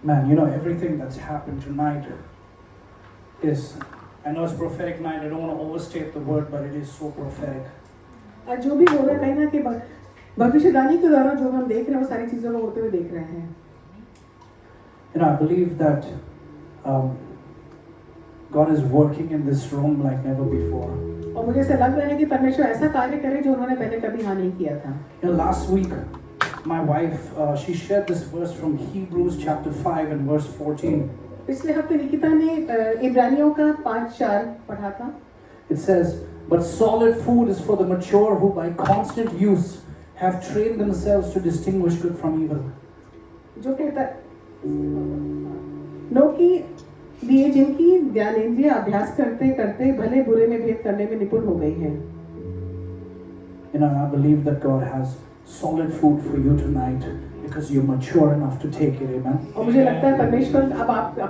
Man, you know, everything that's happened tonight is, I know it's prophetic night, I don't want to overstate the word, but it is so prophetic. आज जो भी हो रहा है कहीं ना कहीं भविष्यवाणी के द्वारा जो हम देख रहे हैं वो सारी चीजों को होते हुए देख रहे हैं. You know, I believe that God is working in this room like never before. और मुझे ऐसा लग रहा है कि परमेश्वर ऐसा कार्य करे जो उन्होंने पहले कभी हाँ नहीं किया था. You know, last week, my wife, she shared this verse from Hebrews chapter 5 and verse 14. पिछले हफ्ते निकिता ने इब्रानियों का 5:4 पढ़ा था. It says, but solid food is for the mature who by constant use have trained themselves to distinguish good from evil. जो कहता no की लिए जिनकी ज्ञानेंद्रिय अभ्यास करते करते भले बुरे में भेद करने में निपुण हो गई हैं. You know, I believe that God has solid food for you tonight because you're mature enough to take it, amen. और मुझे लगता है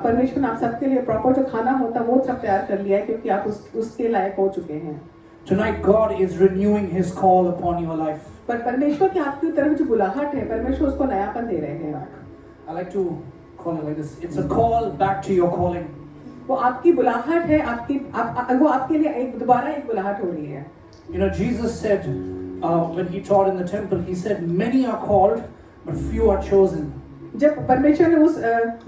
परमेश्वर ने आप सबके लिए प्रॉपर जो खाना होता है वो सब तैयार कर लिया है क्योंकि आप उसके लायक हो चुके हैं. Tonight God is renewing His call upon your life. पर परमेश्वर की आपकी तरफ जो बुलाहट है परमेश्वर उसको नयापन दे रहे हैं. I like to call it like this. It's a call back to your calling. वो आपकी बुलाहट है वो आपके लिए दोबारा एक बुलाहट हो रही है. You know, Jesus said when He taught in the temple, He said, many are called, but few are chosen. जब परमेश्वर ने उस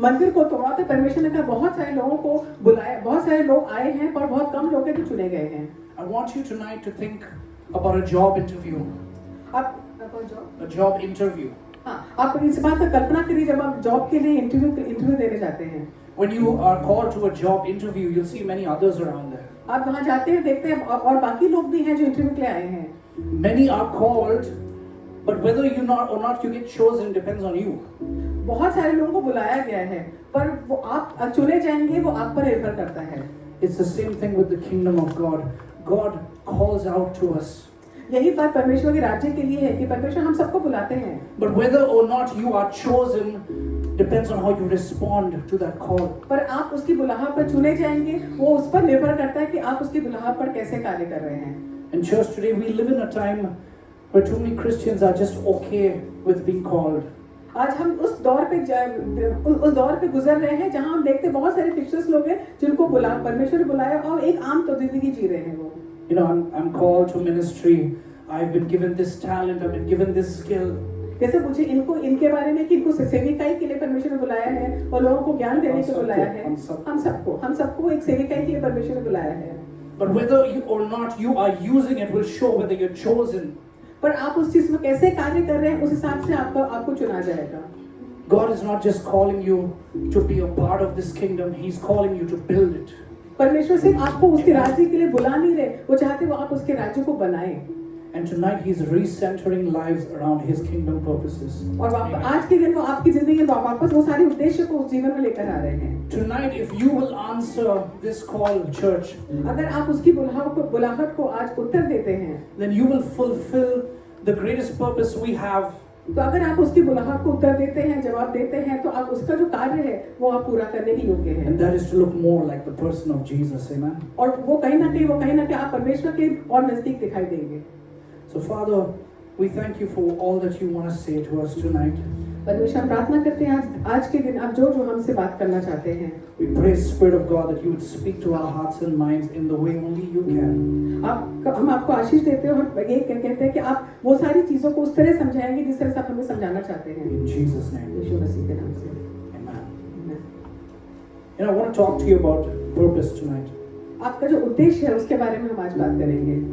मंदिर को तोड़ा तो परमेश्वर ने कहा बहुत सारे लोगों को बुलाया, बहुत सारे लोग आए हैं पर बहुत कम लोग हैं जो चुने गए हैं. I want you tonight to think about a job interview. A job interview. हाँ, आप इस बात का कल्पना करिए जब आप जॉब के लिए इंटरव्यू देने जाते हैं. When you are called to a job interview, you'll see many others around there. आप वहाँ जाते हैं देखते हैं और बाकी लोग भी हैं जो इंटरव्यू के लिए आए हैं. Many are called, but whether you not you get chosen depends on you. बहुत सारे लोगों को बुलाया गया है पर वो आप चुने जाएंगे वो आप पर निर्भर करता है. It's the same thing with the kingdom of God. God calls out to us. यही बात परमेश्वर के राज्य के लिए है कि परमेश्वर हम सबको बुलाते हैं. But whether or not you are chosen depends on how you respond to that call. पर आप उसकी बुलाहट पर चुने जाएंगे वो उस पर निर्भर करता है कि आप उसकी बुलाहट पर कैसे कार्य कर रहे हैं. In church today, we live in a time where too many Christians are just okay with being called. आज हम उस दौर पे गुजर रहे हैं जहां हम देखते बहुत सारे क्रिश्चियंस लोग हैं जिनको परमेश्वर ने बुलाया और एक आम तो जिंदगी जी रहे हैं वो. You know, I'm called to ministry. I've been given this talent. I've been given this skill. जैसे मुझे इनके बारे में कि इनको सेविकाई के लिए परमेश्वर ने बुलाया है और लोगों को ज्ञान देने के लिए बुलाया है. हम सबको एक सेविकाई के लिए परमेश्वर ने बुलाया है. But whether you or not you are using it will show whether you're chosen. पर आप उस चीज में कैसे कार्य कर रहे हैं उस हिसाब से आपको चुना जाएगा. God is not just calling you to be a part of this kingdom. He's calling you to build it. परमेश्वर सिर्फ आपको उसके राज्य के लिए बुला नहीं रहे, वो चाहते वो आप उसके राज्य को बनाएं. And tonight He's recentering lives around His kingdom purposes. और आज के दिन वो आपकी जिंदगी में वापस वो सारे उद्देश्य को उस जीवन में लेकर आ रहे हैं. Tonight, if you will answer this call, church, अगर आप उसकी बुलाहट को आज उत्तर देते हैं, then you will fulfill the greatest purpose we have. तो अगर आप उसकी बुलाहट को उत्तर देते हैं, जवाब देते हैं, तो आप उसका जो कार्य है वो आप पूरा करने के योग्य हैं. And that is to look more like the person of Jesus, amen. और वो कहीं ना कहीं आप परमेश्वर के और नजदीक दिखाई देंगे. So Father, we thank you for all that you want to say to us tonight. परमेश्वर हम प्रार्थना करते हैं आज के दिन आप जो हमसे बात करना चाहते हैं. We pray, Spirit of God, that you would speak to our hearts and minds in the way only you can. हम आपको आशीष देते हैं और ये कहते हैं कि आप वो सारी चीजों को उस तरह समझाएंगे जिस तरह से आप हमें समझाना चाहते हैं. In Jesus' name. यीशु मसीह के नाम से. Amen. You know, I want to talk to you about purpose tonight. आपका जो उद्देश्य है उसके बारे में हम आज बात करेंगे.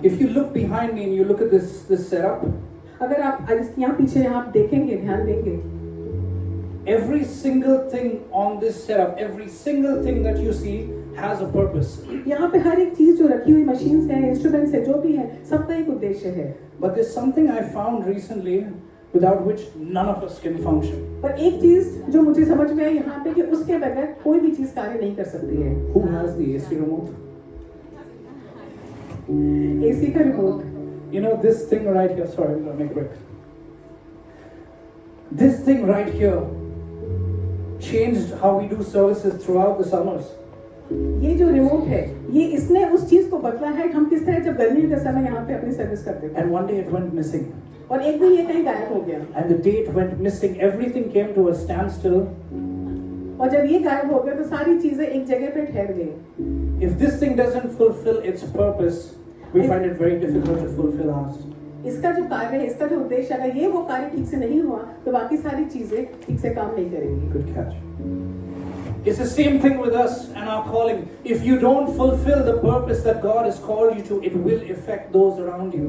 If you look behind me and you look at this setup, अगर आप यहाँ पीछे आप देखेंगे, ध्यान देंगे, every single thing on this setup, every single thing that you see has a purpose. यहाँ पे हर एक चीज जो रखी हुई मशीन्स हैं, इंस्ट्रूमेंट्स हैं, जो भी है, सबका एक उद्देश्य है. But there's something I found recently without which none of us can function. पर एक चीज जो मुझे समझ में आई यहाँ पे कि उसके बगैर कोई भी चीज कार्य नहीं कर सकती है. Who has the AC remote? AC का remote. You know this thing right here. Sorry, I'm gonna make it quick. This thing right here changed how we do services throughout the summers. ये जो remote है, ये इसने उस चीज को बदला है हम किस तरह जब गर्मी के समय यहाँ पे अपनी सर्विस करते थे. And one day it went missing. और एक दिन ये कहीं गायब हो गया, and the date went missing. Everything came to a standstill. और जब ये गायब हो गया तो सारी चीजें एक जगह पे ठहर गई. If this thing doesn't fulfill its purpose, we find it very difficult to fulfill ours. इसका जो कार्य है, इसका जो उद्देश्य, अगर ये वो कार्य ठीक से नहीं हुआ तो बाकी सारी चीजें ठीक से काम नहीं करेंगी. Good catch. It's the same thing with us and our calling. If you don't fulfill the purpose that God has called you to, it will affect those around you.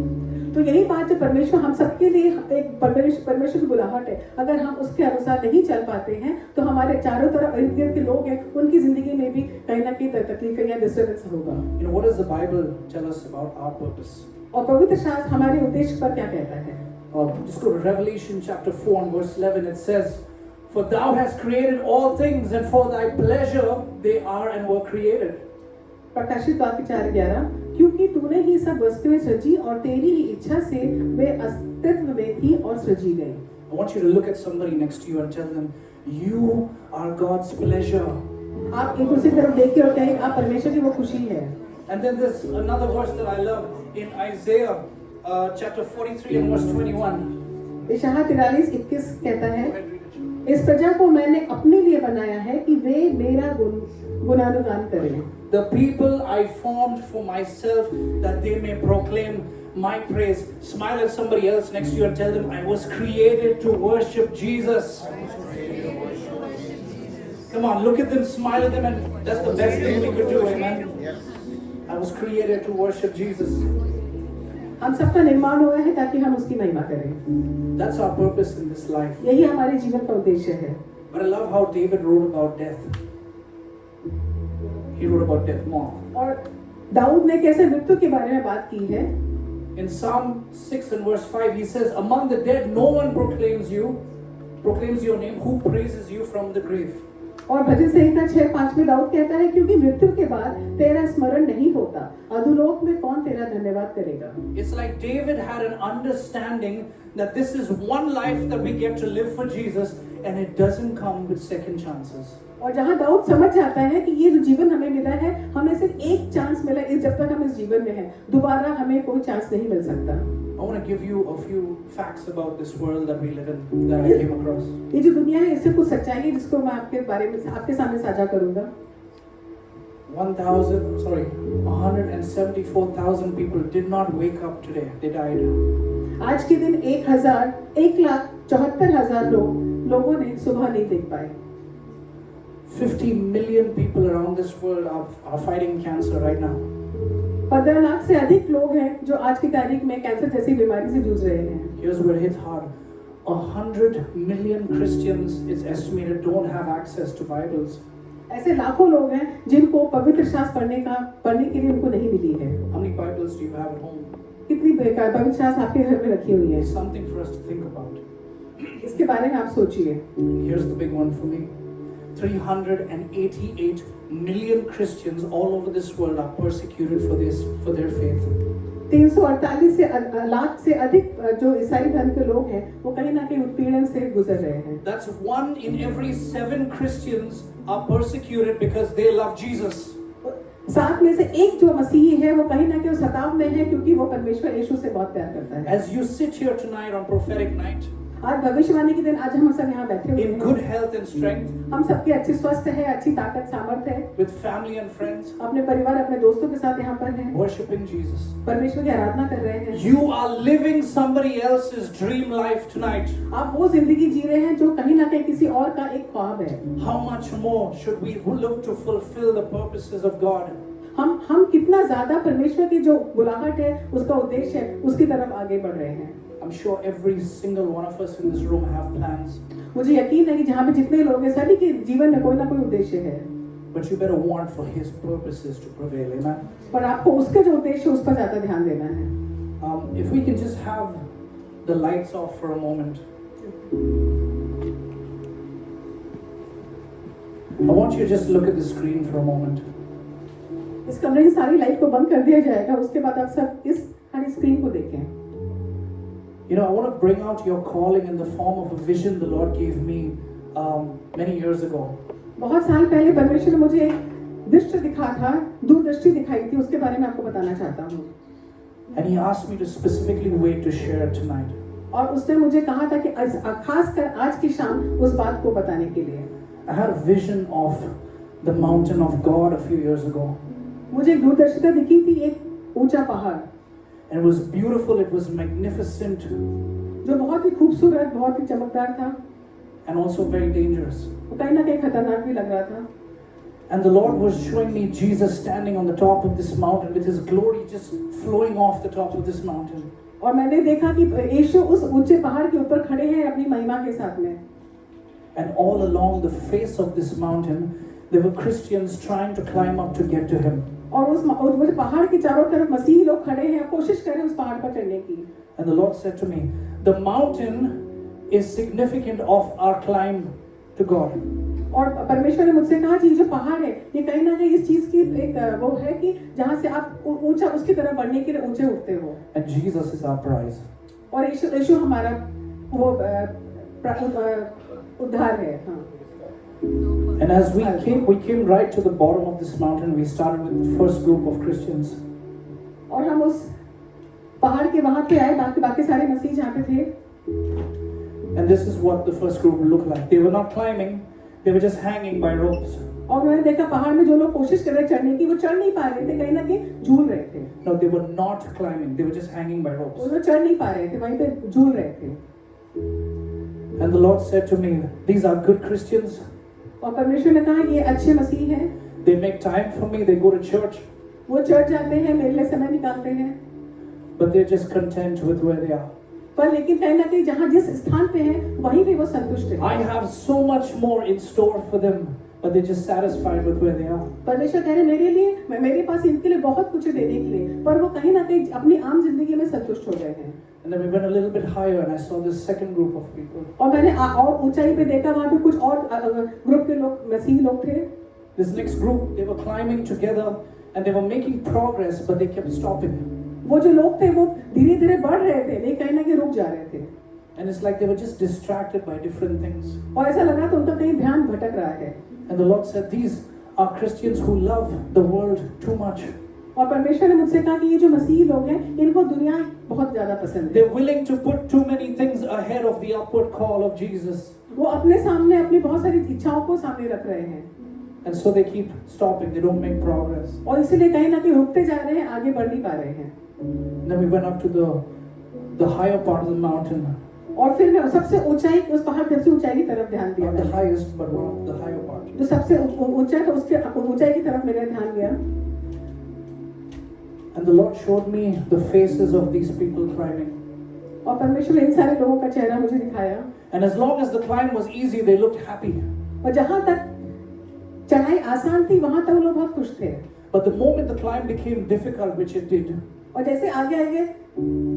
तो यही बात जो परमेश्वर हम सबके लिए एक परमेश्वर की बुलाहट है, अगर हम उसके अनुसार नहीं चल पाते हैं तो हमारे चारों तरफ इर्द गिर्द के लोग हैं, उनकी जिंदगी में भी कहीं ना कहीं तकलीफें या डिस्टर्बेंस होगा. You know, what does the Bible tell us about our purpose? और पवित्र शास्त्र हमारे उद्देश्य पर क्या कहता है? Just go to Revelation chapter 4 and verse 11. It says, "For thou hast created all things, and for thy pleasure they are and were created." प्रकाशित वाक्य 4:11, क्योंकि तूने ही सब वस्तुएं सृजी और तेरी ही इच्छा से वे अस्तित्व में थी और सृजी गई. I want you to look at somebody next to you and tell them, "You are God's pleasure." आप एक दूसरी तरफ देख के और कहें, आप परमेश्वर की वो खुशी है. And then there's another verse that I love in Isaiah chapter 43 and verse 21. इशाया 43:21 कहता है, इस प्रजा को मैंने अपने लिए बनाया है कि वे मेरा गुणानुगान करें. The people I formed for myself, that they may proclaim my praise. Smile at somebody else next to you and tell them, I was created to worship Jesus. Come on, look at them, smile at them, and that's the best thing we could do, amen? I was created to worship Jesus. हम सबका निर्माण हुआ है ताकि हम उसकी महिमा करें. That's our purpose in this life. यही हमारे जीवन का उद्देश्य है. But I love how David wrote about death. He wrote about death more. और दाऊद ने कैसे मृत्यु के बारे में बात की है. In Psalm 6 and verse 5, he says, "Among the dead, no one proclaims your name, who praises you from the grave." और भजन संहिता 6:5 में दाऊद कहता है, क्योंकि मृत्यु के बाद तेरा स्मरण नहीं होता, अधोलोक में कौन तेरा धन्यवाद करेगा. It's like David had an understanding that this is one life that we get to live for Jesus, and it doesn't come with second chances. और जहाँ दाऊद समझ जाता है कि ये जो जीवन हमें मिला है, हमें सिर्फ एक चांस मिला है, जब तक हम इस जीवन में हैं, दोबारा हमें कोई चांस नहीं मिल सकता. I want to give you a few facts about this world that we live in that I came across. ये जो दुनिया है, इससे कुछ सच्चाई है जिसको मैं आपके बारे में आपके सामने साझा करूंगा. 174,000 people did not wake up today. They died. आज के दिन 1,74,000 लोगों ने सुबह नहीं देख पाए. 50 million people around this world are fighting cancer right now. 15 lakh से अधिक लोग हैं जो आज की तारीख में कैंसर जैसी बीमारी से जूझ रहे हैं. Here's where it hit hard. 100 million Christians, it's estimated, don't have access to Bibles. ऐसे लाखों लोग हैं जिनको पवित्र शास्त्र पढ़ने के लिए उनको नहीं मिली है. How many Bibles do you have at home? कितनी पवित्र शास्त्र आपके घर में रखी हुई है? It's something for us to think about. इसके बारे में आप सोचिए. Here's the big one for me. 388 million Christians all over this world are persecuted for their faith. 348 lakh से अधिक जो ईसाई धर्म के लोग हैं, वो कहीं ना कहीं उत्पीड़न से गुजर रहे हैं. That's 1 in every 7 Christians are persecuted because they love Jesus. 7 में से एक जो मसीही है, वो कहीं ना कहीं सताव में है क्योंकि वो परमेश्वर यीशु से बहुत प्यार करता है. As you sit here tonight on prophetic night, आज भविष्यवाणी के दिन, आज हम सब यहाँ बैठे हुए in हैं. good health and strength, हम सबके अच्छे स्वस्थ है, अच्छी ताकत सामर्थ्य है, with family and friends, अपने परिवार अपने दोस्तों के साथ यहाँ पर हैं, worshiping Jesus. परमेश्वर की आराधना कर रहे हैं. You are living somebody else's dream life tonight. आप वो जिंदगी जी रहे हैं जो कहीं ना कहीं किसी और का एक ख्वाब है. How much more should we look to fulfill the purposes of God? हम कितना ज्यादा परमेश्वर की जो बुलाहट है, उसका उद्देश्य है, उसकी तरफ आगे बढ़ रहे हैं. I'm sure every single one of us in this room have plans. मुझे यकीन है कि जहाँ पे जितने लोग हैं, सभी के जीवन में कोई ना कोई उद्देश्य है. But you better want for His purposes to prevail, amen? पर आपको उसका जो उद्देश्य है, उस पर ज्यादा ध्यान देना है. If we can just have the lights off for a moment. I want you to just look at the screen for a moment. इस कमरे की सारी लाइट को बंद कर दिया जाएगा, उसके बाद आप सब इस हरी स्क्रीन को देखें. You know, I want to bring out your calling in the form of a vision the Lord gave me many years ago. बहुत साल पहले परमेश्वर ने मुझे एक दृश्य दिखा था, दूरदृष्टि दिखाई थी, उसके बारे में आपको बताना चाहता हूँ. And He asked me to specifically wait to share it tonight. और उसने मुझे कहा था कि खासकर आज की शाम उस बात को बताने के लिए। I had a vision of the mountain of God a few years ago. मुझे एक दूरदर्शिता दिखी थी, एक ऊंचा पहाड़, And it was beautiful, it was magnificent, जो बहुत ही खूबसूरत, बहुत ही चमकदार था, and also very dangerous. वो कहीं ना कहीं खतरनाक भी लग रहा था। And the Lord was showing me Jesus standing on the top of this mountain with his glory just flowing off the top of this mountain. और मैंने देखा कि यीशु उस ऊंचे पहाड़ के ऊपर खड़े हैं अपनी महिमा के साथ में। And all along the face of this mountain, there were Christians trying to climb up to get to him. और उस पहाड़ के चारों तरफ मसीही लोग खड़े हैं, कोशिश कर रहे हैं उस पहाड़ पर चढ़ने की। And the Lord said to me, the mountain is significant of our climb to God. और परमेश्वर ने मुझसे कहा कि जो पहाड़ है ये कहीं ना कहीं इस चीज की एक वो है कि जहाँ से आप ऊंचा उसकी तरफ बढ़ने के लिए ऊंचे उठते हो। And Jesus is our prize. और यीशु हमारा वो उद्धार है। हाँ। And as we came right to the bottom of this mountain, we started with the first group of Christians. और हम उस पहाड़ के वहां पे आए, बाकी सारे मसीह जहाँ पे थे। And this is what the first group looked like. They were not climbing, they were just hanging by ropes. और उन्होंने देखा पहाड़ में जो लोग कोशिश कर रहे चढ़ने की वो चढ़ नहीं पा रहे थे, कहीं ना कहीं झूल रहे थे। No, they were not climbing, they were just hanging by ropes. वो चढ़ नहीं पा रहे थे, वहीं पे झूल रहे थे। And the Lord said to me, these are good Christians. और परमेश्वर ने कहा ये अच्छे मसीह हैं। They make time for me, they go to church. वो चर्च जाते हैं, मेरे लिए समय निकालते हैं। But they're just content with where they are. पर लेकिन कहीं ना कहीं जहाँ जिस स्थान पे हैं वहीं पे वो संतुष्ट हैं। I have so much more in store for them, but they're just satisfied with where they are. परमेश्वर कह रहे मेरे लिए, मेरे पास इनके लिए बहुत कुछ है देने के लिए, पर वो कहीं ना कहीं अपनी आम जिंदगी में संतुष्ट हो गए हैं। And then we went a little bit higher, and I saw this second group of people. और मैंने और ऊंचाई पे देखा, वहाँ पे कुछ और ग्रुप के लोग, मसीह लोग थे। This next group, they were climbing together, and they were making progress, but they kept stopping. वो जो लोग थे वो धीरे-धीरे बढ़ रहे थे, लेकिन कहीं ना कहीं रुक जा रहे थे। And it's like they were just distracted by different things. और ऐसा लगा तो उनका कहीं ध्यान भटक रहा है। And the Lord said, these are Christians who love the world too much. और परमेश्वर ने मुझसे कहा कि ये जो मसीही लोग हैं, इनको दुनिया बहुत ज़्यादा पसंद है। They're willing to put too many things ahead of the upward call of Jesus. वो अपने सामने अपनी बहुत सारी इच्छाओं को सामने रख रहे हैं। And so they keep stopping, they don't make progress. और इसलिए कहीं ना कहीं रुकते जा रहे हैं, आगे बढ़ नहीं पा रहे हैं। Then we went up to the higher part of the mountain. और फिर मैं सबसे ऊंचाई, उस पहाड़ सबसे ऊंचाई की तरफ ध्यान दिया। Not the highest, but one of the higher part. जो सबसे ऊंचा था उसके ऊंचाई की तरफ मेरा ध्यान गया। And the Lord showed me the faces of these people climbing. और परमेश्वर ने इन सारे लोगों का चेहरा मुझे दिखाया। And as long as the climb was easy, they looked happy. और जहाँ तक चढ़ाई आसान थी, वहाँ तक वो लोग बहुत खुश थे। But the moment the climb became difficult, which it did, और जैसे आगे आगे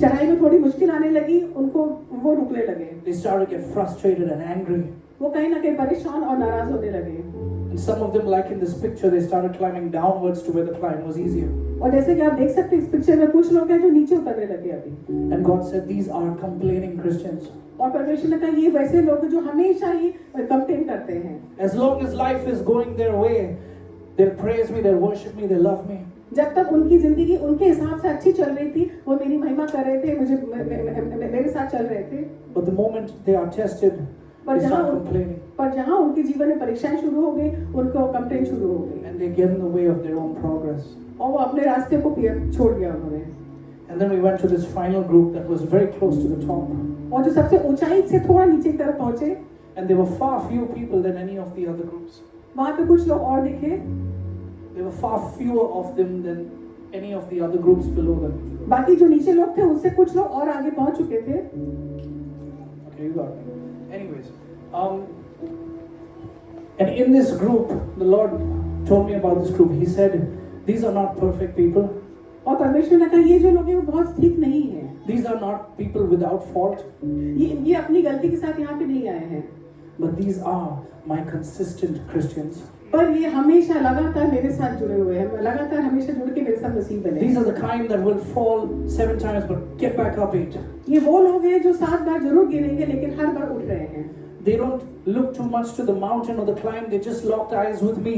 चढ़ाई में थोड़ी मुश्किल आने लगी, उनको वो रुकने लगे। they started to get frustrated and angry. वो कहीं ना कहीं परेशान और नाराज होने लगे। And some of them, like in this picture, they started climbing downwards to where the climb was easier. और जैसे कि आप देख सकते हैं इस पिक्चर में कुछ लोग हैं जो नीचे उतरने लगे अभी। And God said, these are complaining Christians. और परमेश्वर ने कहा ये वैसे लोग हैं जो हमेशा ही कंप्लेन करते हैं। As long as life is going their way, they'll praise me, they'll worship me, they'll love me. जब तक उनकी जिंदगी उनके हिसाब से अच्छी चल रही थी, वो मेरी महिमा कर रहे थे, मुझे मेरे साथ चल रहे थे। But the moment they are tested, they start complaining. पर जहाँ उनके जीवन में परीक्षाएं शुरू हो गई, उनको कंप्लेन शुरू हो गई। And they get in the way of their own progress. और वो अपने रास्ते को छोड़ दिया उन्होंने। And then we went to this final group that was very close to the top. और जो सबसे ऊंचाई से थोड़ा नीचे की तरफ पहुंचे, And there were far fewer people than any of the other groups. वहाँ पे कुछ लोग और दिखे। There were far fewer of them than any of the other groups below them. बाकी जो नीचे लोग थे उनसे कुछ लोग और आगे पहुंच चुके थे। Okay, you got me. Anyways, and in this group, the Lord told me about this group. He said, these are not perfect people. और परमेश्वर ने कहा ये जो लोग हैं वो बहुत ठीक नहीं है। These are not people without fault. ये अपनी गलती के साथ यहाँ पे नहीं आए हैं। But these are my consistent Christians. पर ये हमेशा लगातार मेरे साथ जुड़े हुए हैं, लगातार हमेशा जुड़ के मेरे साथ नसीब बने। These are the kind that will fall 7 times but get back up 8. ये वो लोग हैं जो 7 बार जरूर गिरेंगे लेकिन हर बार उठ रहे हैं। They don't look too much to the mountain or the climb. They just locked eyes with me.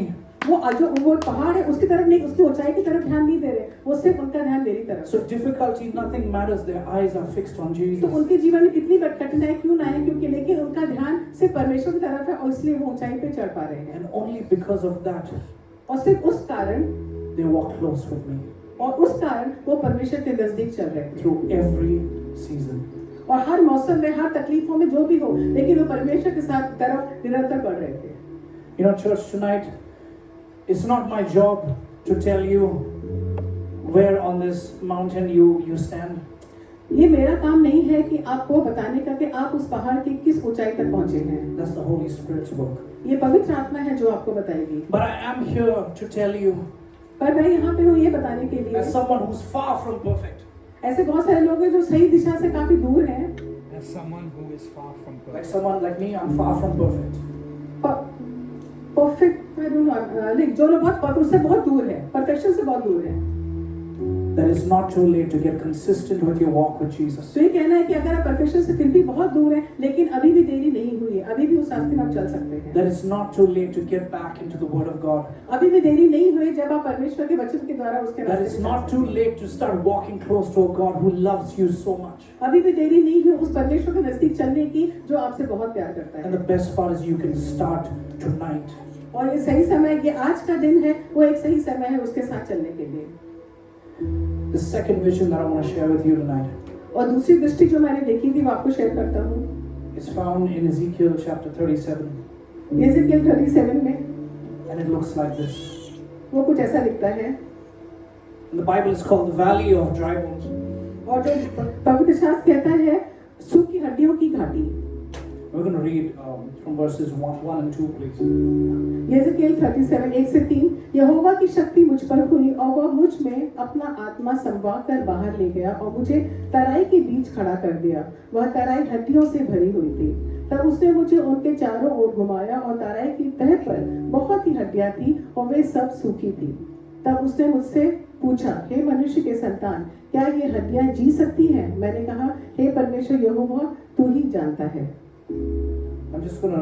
वो जो पहाड़ है उसकी तरफ नहीं, उसकी ऊंचाई की तरफ ध्यान नहीं दे रहे, वो सिर्फ उनका ध्यान मेरी तरफ। So difficulty, nothing matters. Their eyes are fixed on तो Jesus. उनके जीवन में कितनी कठिनाई क्यों ना है, क्योंकि लेकिन उनका ध्यान सिर्फ परमेश्वर की तरफ है और इसलिए वो ऊंचाई पे चढ़ पा रहे हैं। And only because of that, और सिर्फ उस कारण, they walk close with me और उस कारण वो परमेश्वर के नजदीक चल रहे थे through every season. और हर मौसम में, हर तकलीफों में जो भी हो, लेकिन वो परमेश्वर के साथ तरफ निरंतर बढ़ रहे थे। You know, church, tonight, it's not my job to tell you where on this mountain you stand. ये मेरा काम नहीं है कि आपको बताने का कि आप उस पहाड़ की किस ऊंचाई तक पहुंचे हैं। That's the Holy Spirit's work. ये पवित्र आत्मा है जो आपको बताएगी। But I am here to tell you, पर मैं यहाँ पे हूँ ये बताने के लिए, as someone who's far from perfect, ऐसे बहुत सारे लोग हैं जो सही दिशा से काफी दूर हैं। As someone who is far from like perfect. someone like me, I'm far from perfect. Perfect like जो लोग उससे बहुत दूर है, परफेक्शन से बहुत दूर है। That it's not too late to get consistent with your walk with Jesus. तो ये कहना है कि अगर आप परफेक्शन से फिर भी बहुत दूर हैं, लेकिन अभी भी देरी नहीं हुई है, अभी भी उस रास्ते में आप चल सकते हैं। That it's not too late to get back into the Word of God. अभी भी देरी नहीं हुई जब आप परमेश्वर के वचन के द्वारा उसके That रास्ते it's में not too late to start walking close to a God who loves you so much. अभी भी देरी नहीं हुई उस परमेश्वर के नजदीक चलने की जो आपसे बहुत प्यार करता And है। the best part is you can start tonight. और ये सही समय, ये आज का दिन है, वो एक सही समय है उसके साथ चलने के लिए। The second vision that I want to share with you tonight और दूसरी दृष्टि जो मैंने देखी थी वो आपको शेयर करता हूँ। is found in Ezekiel chapter 37. एजेकिएल 37 में And it looks like this. वो कुछ ऐसा लिखता है, And the Bible is called the Valley of Dry Bones. और जो पवित्र शास्त्र कहता है सूखी हड्डियों की घाटी। We're going to read from verses 1 and 2, please. एजेकिएल 37 1 से 3। यहोवा की शक्ति मुझ पर हुई और वह मुझ में अपना आत्मा संवाह कर बाहर ले गया और मुझे तराई के बीच खड़ा कर दिया। वह तराई हड्डियों से भरी हुई थी। तब उसने मुझे उनके चारों ओर घुमाया और तराई की तह पर बहुत ही हड्डियां थी और वे सब सूखी थी। तब उसने मुझसे पूछा, हे मनुष्य के संतान, क्या ये हड्डियां जी सकती हैं? मैंने कहा, हे परमेश्वर यहोवा, तू ही जानता है। I'm just going to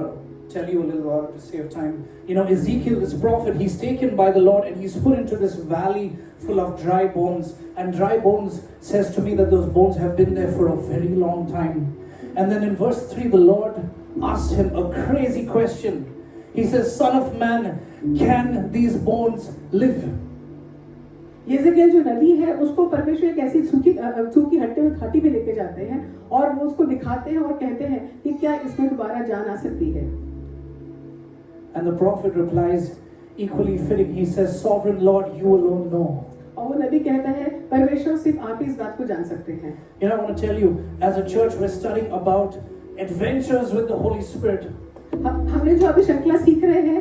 tell you a little while to save time. You know, Ezekiel, this prophet, he's taken by the Lord and he's put into this valley full of dry bones. And dry bones says to me that those bones have been there for a very long time. And then in verse 3, the Lord asked him a crazy question. He says, Son of man, can these bones live? एजेकिएल जो नदी है उसको परमेश्वर एक ऐसी सूखी घाटी में लेके जाते हैं और वो उसको दिखाते हैं और कहते हैं कि क्या इसमें दोबारा जान आ सकती है। And the prophet replies, equally fitting, he says, Sovereign Lord, you alone know. और वो नबी कहता है, परमेश्वर सिर्फ आप ही इस बात को जान सकते हैं। You know, I want to tell you, as a church, we're studying about adventures with the Holy Spirit. हमने जो अभी श्रृंखला सीख रहे हैं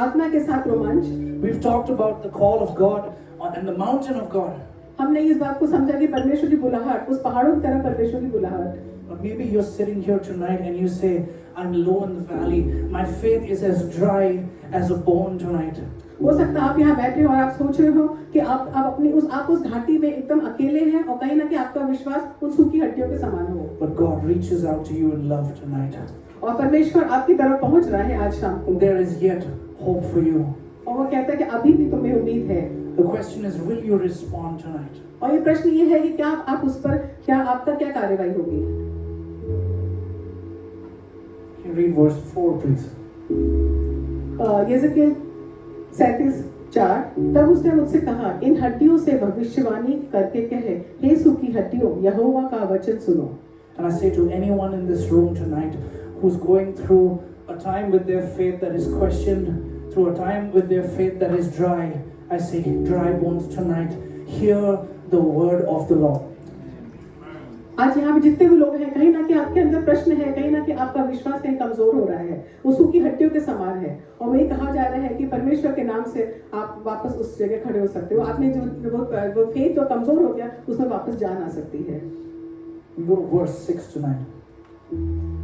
आत्मा के साथ रोमांच, We've talked about the call of God and the mountain of God. हमने इस बात को समझा कि परमेश्वर की बुलाहट, उस पहाड़ों की तरफ परमेश्वर की बुलाहट। But maybe you're sitting here tonight and you say, I'm low in the valley. My faith is as dry as a bone tonight. हो सकता है आप यहाँ बैठे हो और आप सोच रहे हो कि आप उस घाटी में एकदम अकेले हैं और कहीं ना कहीं आपका विश्वास उन सूखी हड्डियों के समान हो। But God reaches out to you in love tonight. और परमेश्वर आपकी तरफ पहुंच रहा है आज शाम को। There is yet hope for you. और वो कहता है कि अभी भी तुम्हें उम्मीद है। The question is, will you respond tonight? और ये प्रश्न ये है कि क्या आप उस पर, क्या आपका क्या कार्रवाई होगी? Can you read verse 4, please? एजेकिएल 37:4। तब उसने मुझसे कहा, इन हड्डियों से भविष्यवाणी करके कहे, हे सूखी हड्डियों, यहोवा का वचन सुनो। And I say to anyone in this room tonight who's going through a time with their faith that is questioned, through a time with their faith that is dry, I say, dry bones tonight, hear the word of the Lord. आज यहाँ पे जितने भी लोग हैं, कहीं ना कहीं आपके अंदर प्रश्न है, कहीं ना कहीं आपका विश्वास कहीं कमजोर हो रहा है, वो सूखी हड्डियों के समान है। और वही कहा जा रहा है कि परमेश्वर के नाम से आप वापस उस जगह खड़े हो सकते हो। आपने जो वो फेथ जो कमजोर हो गया, उसमें वापस जान आ सकती है। We go to verse 6 to 9.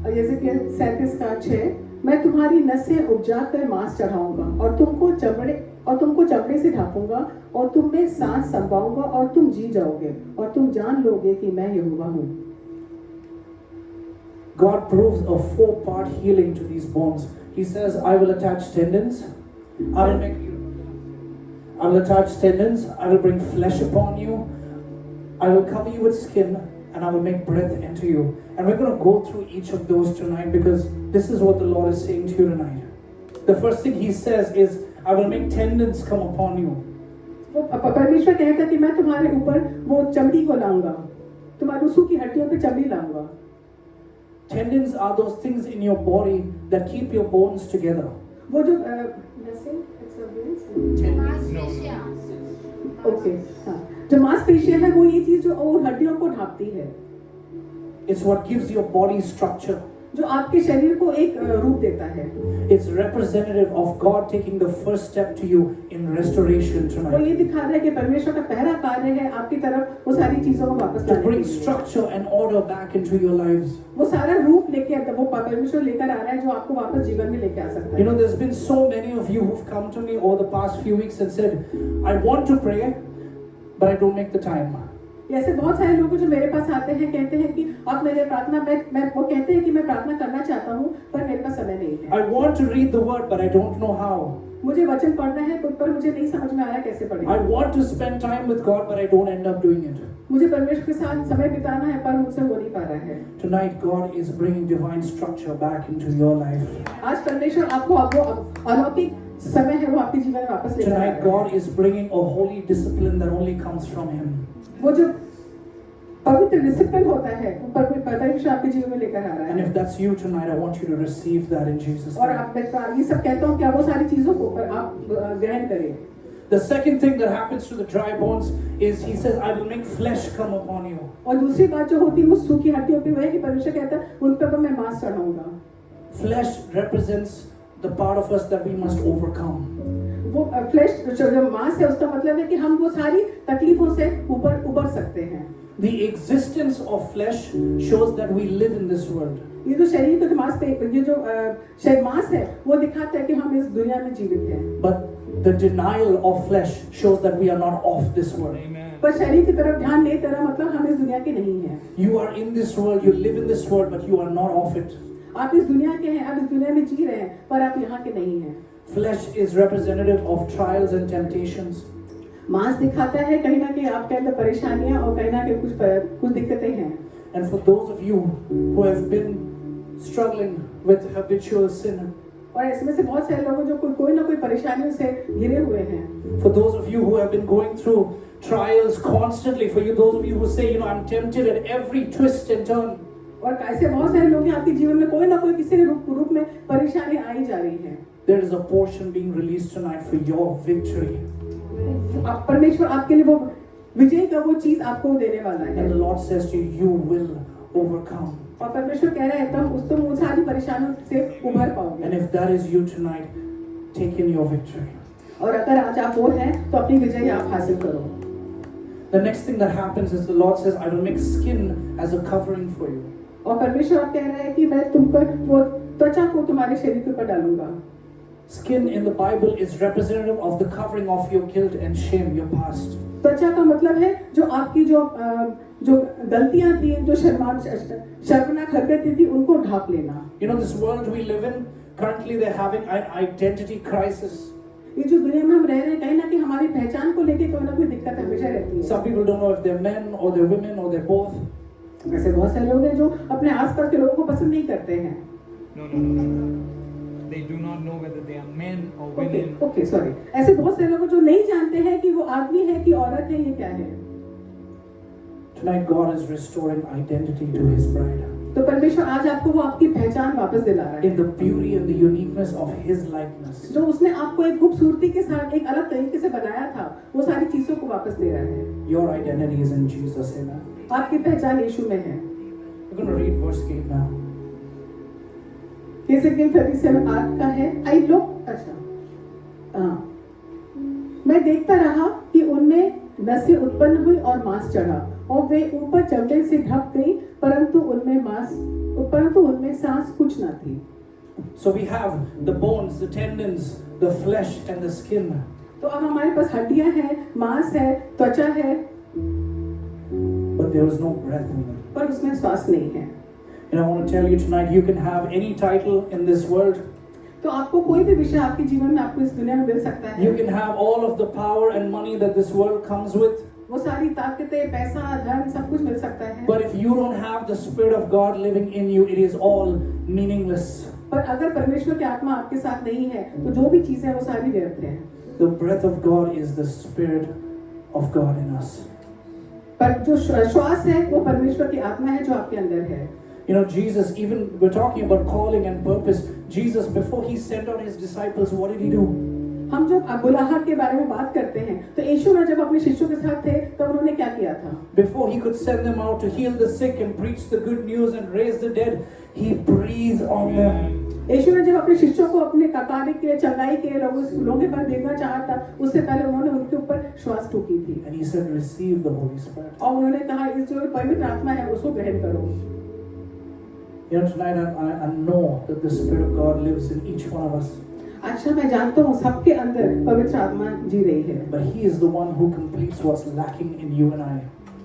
एजेकिएल 37:6। मैं तुम्हारी नसें उपजा कर मांस चढ़ाऊंगा और तुमको चमड़े से ढांपूंगा और तुम में सांस संभाऊंगा और तुम जी जाओगे और तुम जान लोगे कि मैं यहोवा हूँ। God proves a 4-part healing to these bones. He says, I will attach tendons, I will make you. I will attach tendons. I will bring flesh upon you. I will cover you with skin, and I will make breath into you. And we're going to go through each of those tonight because this is what the Lord is saying to you tonight. The first thing He says is, I will make tendons come upon you. वो परमेश्वर कहता है कि मैं तुम्हारे ऊपर वो चमड़ी को लाऊंगा, तुम्हारी सूखी हड्डियों पे चमड़ी लाऊंगा। Tendons are those things in your body that keep your bones together. वो जो ओके हाँ, जो मांसपेशियां है वो ये चीज जो और हड्डियों को ढांपती है। It's what gives your body structure. जो आपके शरीर को एक रूप देता है। It's representative of God taking the first step to you in restoration वो tonight. ये दिखा रहा है कि परमेश्वर का पहला कार्य है आपकी तरफ वो सारी चीजों को वापस To लाने bring के लिए। structure and order back into your lives. वो सारा रूप लेके आता, वो परमेश्वर लेकर आ रहा है जो आपको वापस जीवन में लेके आ सकता You है। know, there's been so many of you who've come to me over the past few weeks and said, I want to pray, but I don't make the time. ऐसे बहुत सारे लोग जो मेरे पास आते हैं कहते हैं कि आप मेरे प्रार्थना मैं वो कहते हैं कि मैं प्रार्थना करना चाहता हूँ पर मेरे पास समय नहीं है। I want to read the word, but I don't know how. मुझे वचन पढ़ना है पर मुझे नहीं समझ में आ रहा है कैसे I पढ़ें। want to spend time with God, but I don't end up doing it. मुझे परमेश्वर के साथ समय बिताना है पर मुझसे हो नहीं पा रहा है। Tonight, God is bringing divine structure back into your life. आज परमेश्वर आपको अलौकिक समय है वो आपके जीवन में वापस लेकर आ Tonight, रहा है। God is bringing a holy discipline that only comes from Him. वो जो पवित्र डिसिप्लिन होता है वो परमेश्वर आपके जीवन में लेकर आ रहा And है। if that's you tonight, I want you to receive that in Jesus' और name. आप मैं ये सब कहता हूँ कि आप वो सारी चीजों को आप ग्रहण करें। The second thing that happens to the dry bones is He says, I will make flesh come upon you. और दूसरी बात जो होती है वो सूखी हड्डियों पे वो है कि परमेश्वर कहता है उन पर मैं मांस चढ़ाऊंगा। Flesh represents the part of us that we must overcome. वो फ्लैश जो मांस है उसका मतलब है कि हम वो सारी तकलीफों से उबर सकते हैं। The existence of flesh shows that we live in this world. ये जो शरीर का जो मांस ये जो शरीर मांस है वो दिखाता है कि हम इस दुनिया में जीवित हैं। But the denial of flesh shows that we are not of this world. Amen. पर शरीर की तरफ ध्यान नहीं दे रहा मतलब हम इस दुनिया के नहीं हैं। You are in this world, you live in this world, but you are not of it. आप इस दुनिया के हैं, आप इस दुनिया में जी रहे हैं पर आप यहाँ के नहीं हैं। Flesh is representative of trials and temptations. मांस दिखाता है कहीं ना कहीं आपके अंदर परेशानियां और कहीं ना कहीं कुछ दिक्कतें हैं। And for those of you who have been struggling with habitual sin, और इसमें से बहुत सारे लोग जो कोई ना कोई परेशानियों से घिरे हुए हैं। for those of you who have been going through trials constantly, for you, those of you who say, you know, I'm tempted at every twist and turn. और ऐसे बहुत सारे लोग हैं आपके जीवन में कोई ना कोई किसी रूप में परेशानी आई जा रही है। There is a portion being released tonight for your victory. परमेश्वर आपके लिए वो विजय का वो चीज आपको देने वाला है। And the Lord says to you, you will overcome. और परमेश्वर कह रहा है तुम उन सारी परेशानियों से उभर पाओगे। And if that is you tonight, take in your victory. और अगर आज आप वो हैं तो अपनी विजय आप हासिल करो। The next thing that happens is the Lord says, I will make skin as a covering for you. और परमेश्वर आप कह रहा है कि मैं तुम पर वो त्वचा को तुम्हारे शरीर के ऊपर डालूंगा। Skin in the Bible is representative of the covering of your guilt and shame, your past. त्वचा का मतलब है जो आपकी जो गलतियां थी, जो शर्मनाक हरकतें थी, उनको ढांप लेना। You know, this world we live in, currently they're having an identity crisis. ये जो दुनिया में हम रह रहे हैं कहीं ना कहीं हमारी पहचान को लेके कोई ना कोई दिक्कत हमेशा रहती है। Some people don't know if they're men or they're women or they're both. ऐसे बहुत सारे लोग हैं जो अपने आसपास के लोगों को पसंद नहीं करते हैं। No. They do not know whether they are men or women. Okay sorry, ऐसे बहुत सारे लोग जो नहीं जानते हैं कि वो आदमी है कि औरत है, ये क्या है। Tonight God is restoring identity to His bride. तो परमेश्वर आज आपको वो आपकी पहचान वापस दिला रहा है। In the beauty and the uniqueness of His likeness. जो उसने आपको एक खूबसूरती के साथ एक अलग तरीके से बनाया था, वो सारी चीजों को वापस दे रहा है। Your identity is in Jesus, amen. आपकी पहचान यीशु में है। We're going to read verse 8 now. Ezekiel 37:8 का है। आई लुक अच्छा मैं देखता रहा कि उनमें नसें उत्पन्न हुई और मांस चढ़ा और वे ऊपर चमड़े से ढक गई परंतु उनमें सांस कुछ न थी। So we have the bones, the tendons, the flesh and the skin. तो अब हमारे पास हड्डियां हैं, मांस है, त्वचा है, But there is no breath in them. पर उसमें श्वास नहीं है। And I want to tell you tonight, you can have any title in this world. तो आपको कोई भी विषय आपके जीवन में आपको इस दुनिया में मिल सकता है। You can have all of the power and money that this world comes with. वो सारी ताकतें, पैसा, धन सब कुछ मिल सकता है। But if you don't have the Spirit of God living in you, it is all meaningless. पर अगर परमेश्वर की आत्मा आपके साथ नहीं है तो जो भी चीजें हैं वो सारी व्यर्थ हैं। The breath of God is the Spirit of God in us. पर जो श्वास है वो परमेश्वर की आत्मा है जो आपके अंदर है। You know, Jesus, even we're talking about calling and purpose. Jesus, before he sent out his disciples, what did he do? हम जब बुलाहट के बारे में बात करते हैं तो यीशु ने जब अपने शिष्यों के साथ थे तब उन्होंने क्या किया था? Before he could send them out to heal the sick and preach the good news and raise the dead, he breathed on them. यीशु ने जब अपने शिष्यों को अपने कार्य के लिए, चंगाई के लिए लोगों के पास भेजना चाहा था, उससे पहले उन्होंने उनके ऊपर श्वास फूकी थी। And he said, receive the Holy Spirit. और उन्होंने कहा इस जो पवित्र आत्मा है उसको ग्रहण करो। You know, tonight I know that the Spirit of God lives in each one of us. अच्छा मैं जानता हूँ सबके अंदर पवित्र आत्मा जी रही है। But he is the one who completes what's lacking in you and I.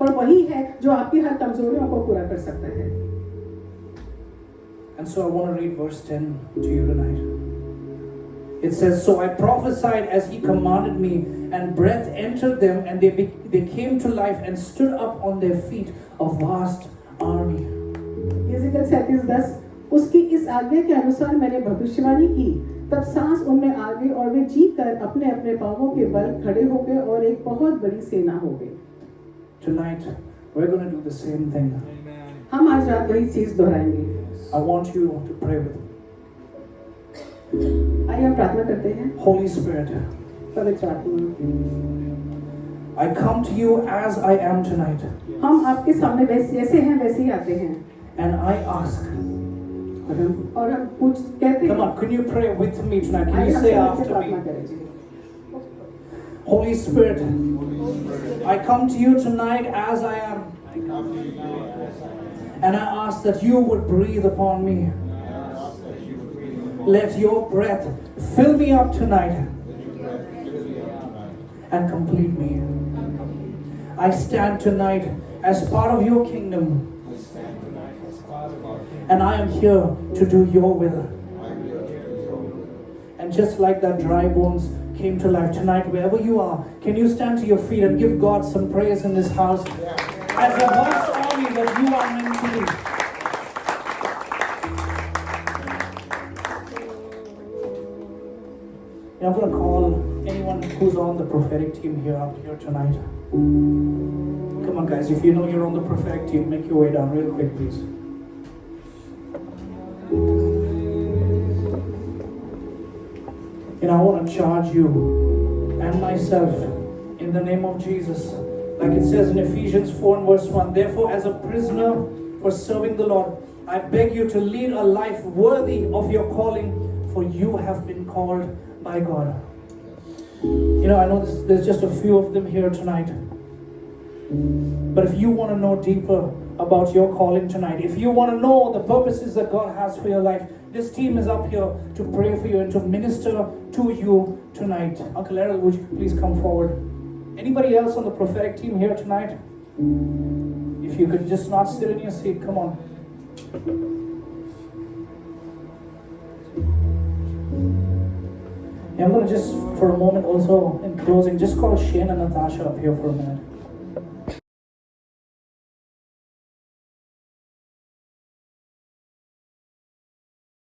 और वही है जो आपकी हर कमजोरियों को पूरा कर सकता है। And so I want to read verse 10 to you tonight. It says, so I prophesied as he commanded me, and breath entered them, and they came to life and stood up on their feet, a vast army. यहेजकेल 37:10 उसकी इस आज्ञा के अनुसार मैंने भविष्यवाणी की, तब सांस उनमें आ गई और वे जी कर अपने अपने पांवों के बल खड़े हो गए और एक बहुत बड़ी सेना हो गई। Tonight we're going to do the same thing. Amen. हम आज रात वही चीज दोहराएंगे। I want you to pray with me. आइए हम प्रार्थना करते हैं। Holy Spirit, पवित्र आत्मा, I come to you as I am tonight, हम आपके सामने जैसे हैं वैसे ही आते हैं and I ask. और हम कुछ कहते हैं। Come on, can you pray with me tonight? Can आइए you हम say सब after प्रार्थना me? करेंगे। Holy Spirit, I come to you tonight as I am, and I ask that you would breathe upon me. Let your breath fill me up tonight and complete me. I stand tonight as part of your kingdom, and I am here to do your will. And just like that dry bones came to life tonight, wherever you are, can you stand to your feet and give God some praise in this house as a vast army that you are meant to be. And I'm going to call anyone who's on the prophetic team here up here tonight. Come on, guys, if you know you're on the prophetic team, make your way down real quick, please. And I want to charge you and myself in the name of Jesus. Like it says in Ephesians 4 and verse 1, therefore, as a prisoner for serving the Lord, I beg you to lead a life worthy of your calling, for you have been called by God. You know, I know there's just a few of them here tonight. But if you want to know deeper about your calling tonight, if you want to know the purposes that God has for your life, this team is up here to pray for you and to minister to you tonight. Uncle Errol, would you please come forward? Anybody else on the prophetic team here tonight? If you could just not sit in your seat, come on. Yeah, I'm going to just, for a moment also, in closing, just call Shane and Natasha up here for a minute.